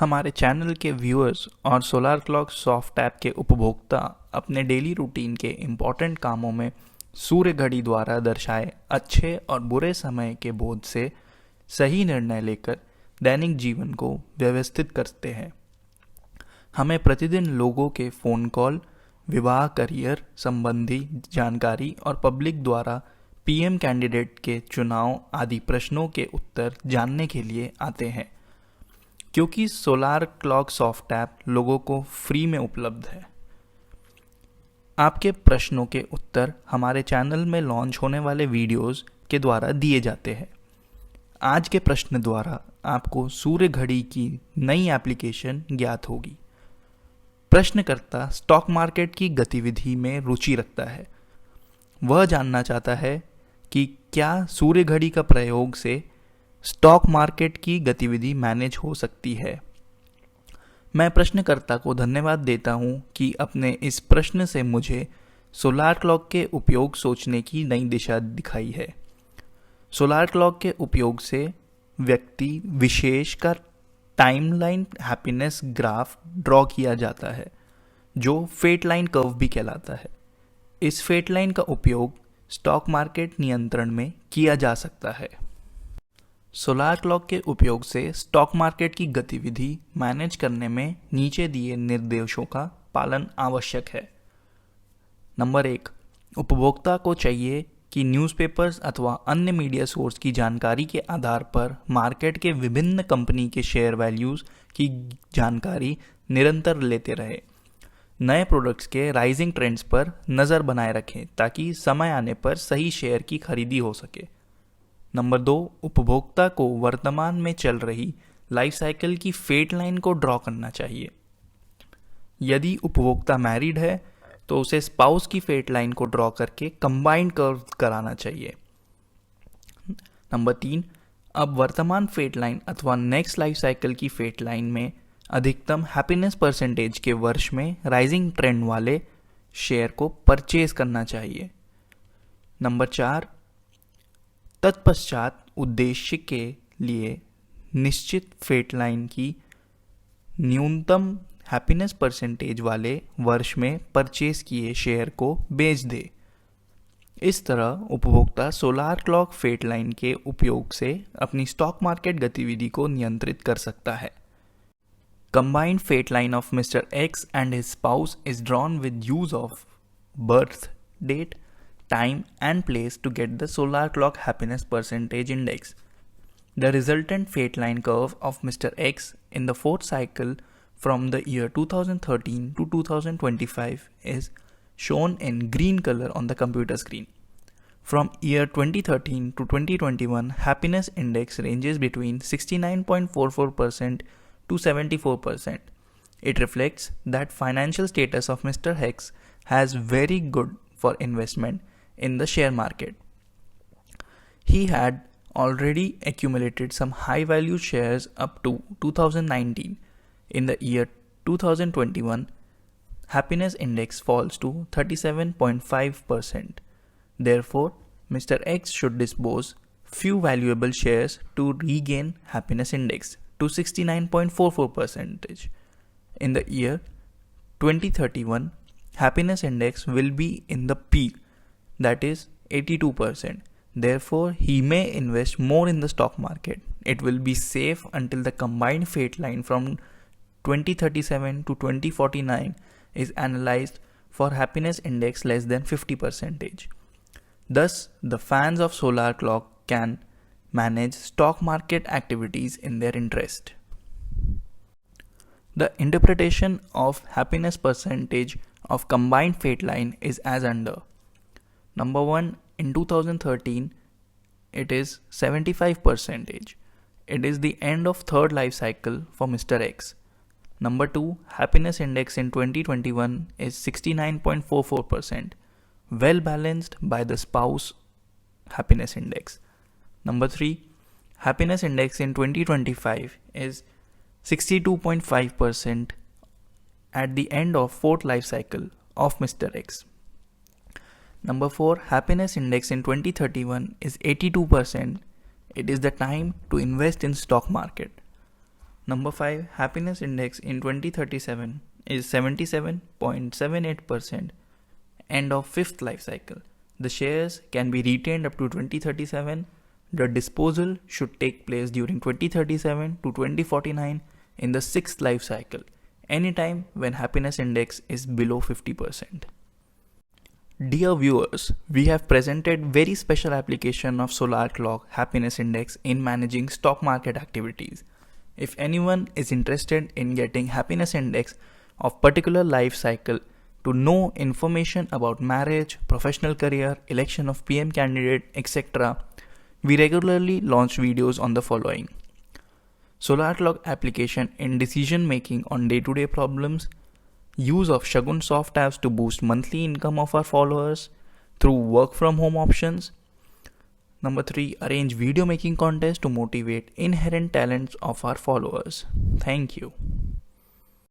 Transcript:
हमारे चैनल के व्यूअर्स और सोलार क्लॉक सॉफ्ट ऐप के उपभोक्ता अपने डेली रूटीन के इम्पॉर्टेंट कामों में सूर्य घड़ी द्वारा दर्शाए अच्छे और बुरे समय के बोध से सही निर्णय लेकर दैनिक जीवन को व्यवस्थित करते हैं। हमें प्रतिदिन लोगों के फ़ोन कॉल, विवाह, करियर संबंधी जानकारी और पब्लिक द्वारा पीएम कैंडिडेट के चुनाव आदि प्रश्नों के उत्तर जानने के लिए आते हैं। क्योंकि सोलार क्लॉक सॉफ्ट ऐप लोगों को फ्री में उपलब्ध है। आपके प्रश्नों के उत्तर हमारे चैनल में लॉन्च होने वाले वीडियोस के द्वारा दिए जाते हैं। आज के प्रश्न द्वारा आपको सूर्य घड़ी की नई एप्लीकेशन ज्ञात होगी। प्रश्नकर्ता स्टॉक मार्केट की गतिविधि में रुचि रखता है। वह जानना चाहता है कि क्या सूर्य घड़ी का प्रयोग से स्टॉक मार्केट की गतिविधि मैनेज हो सकती है। मैं प्रश्नकर्ता को धन्यवाद देता हूं कि अपने इस प्रश्न से मुझे सोलार क्लॉक के उपयोग सोचने की नई दिशा दिखाई है। सोलार क्लॉक के उपयोग से व्यक्ति विशेष का टाइमलाइन हैप्पीनेस ग्राफ ड्रॉ किया जाता है, जो फेट लाइन कर्व भी कहलाता है। इस फेट लाइन का उपयोग स्टॉक मार्केट नियंत्रण में किया जा सकता है। सोलार क्लॉक के उपयोग से स्टॉक मार्केट की गतिविधि मैनेज करने में नीचे दिए निर्देशों का पालन आवश्यक है। नंबर 1, उपभोक्ता को चाहिए कि न्यूज़पेपर्स अथवा अन्य मीडिया सोर्स की जानकारी के आधार पर मार्केट के विभिन्न कंपनी के शेयर वैल्यूज़ की जानकारी निरंतर लेते रहे। नए प्रोडक्ट्स के राइजिंग ट्रेंड्स पर नज़र बनाए रखें ताकि समय आने पर सही शेयर की खरीदी हो सके। नंबर 2, उपभोक्ता को वर्तमान में चल रही लाइफ साइकिल की फेट लाइन को ड्रॉ करना चाहिए। यदि उपभोक्ता मैरिड है तो उसे स्पाउस की फेट लाइन को ड्रॉ करके कंबाइंड कर्व कराना चाहिए। नंबर 3, अब वर्तमान फेट लाइन अथवा नेक्स्ट लाइफ साइकिल की फेट लाइन में अधिकतम हैप्पीनेस परसेंटेज के वर्ष में राइजिंग ट्रेंड वाले शेयर को परचेज करना चाहिए। नंबर 4, तत्पश्चात उद्देश्य के लिए निश्चित फेट लाइन की न्यूनतम हैप्पीनेस परसेंटेज वाले वर्ष में परचेज किए शेयर को बेच दे। इस तरह उपभोक्ता सोलार क्लॉक फेट लाइन के उपयोग से अपनी स्टॉक मार्केट गतिविधि को नियंत्रित कर सकता है। Combined fate line of Mr. X and his spouse is drawn with use of birth date, time and place to get the solar clock happiness percentage index. The resultant fate line curve of Mr. X in the fourth cycle from the year 2013 to 2025 is shown in green color on the computer screen. From year 2013 to 2021, happiness index ranges between 69.44% to 74%. It reflects that financial status of Mr. Hex has very good for investment in the share market. He had already accumulated some high value shares up to 2019. In the year 2021, happiness index falls to 37.5%. Therefore, Mr. X should dispose few valuable shares to regain happiness index to 69.44%. In the year 2031, happiness index will be in the peak, that is 82%. Therefore, he may invest more in the stock market. It will be safe until the combined fate line from 2037 to 2049 is analyzed for happiness index less than 50%. Thus, the fans of solar clock can manage stock market activities in their interest. The interpretation of happiness percentage of combined fate line is as under. Number 1, in 2013, it is 75%. It is the end of third life cycle for Mr. X. Number 2, happiness index in 2021 is 69.44%, well balanced by the spouse happiness index. Number 3, happiness index in 2025 is 62.5% at the end of fourth life cycle of Mr. X. Number 4, happiness index in 2031 is 82%. It is the time to invest in stock market. Number 5, happiness index in 2037 is 77.78%, end of 5th life cycle. The shares can be retained up to 2037. The disposal should take place during 2037 to 2049 in the 6th life cycle, anytime when happiness index is below 50%. Dear viewers, we have presented very special application of solar clock happiness index in managing stock market activities. If anyone is interested in getting happiness index of particular life cycle to know information about marriage, professional career, election of PM candidate, etc., we regularly launch videos on the following: solar clock application in decision making on day-to-day problems, use of Shagun soft apps to boost monthly income of our followers through work from home options. Number 3, arrange video making contest to motivate inherent talents of our followers. Thank you.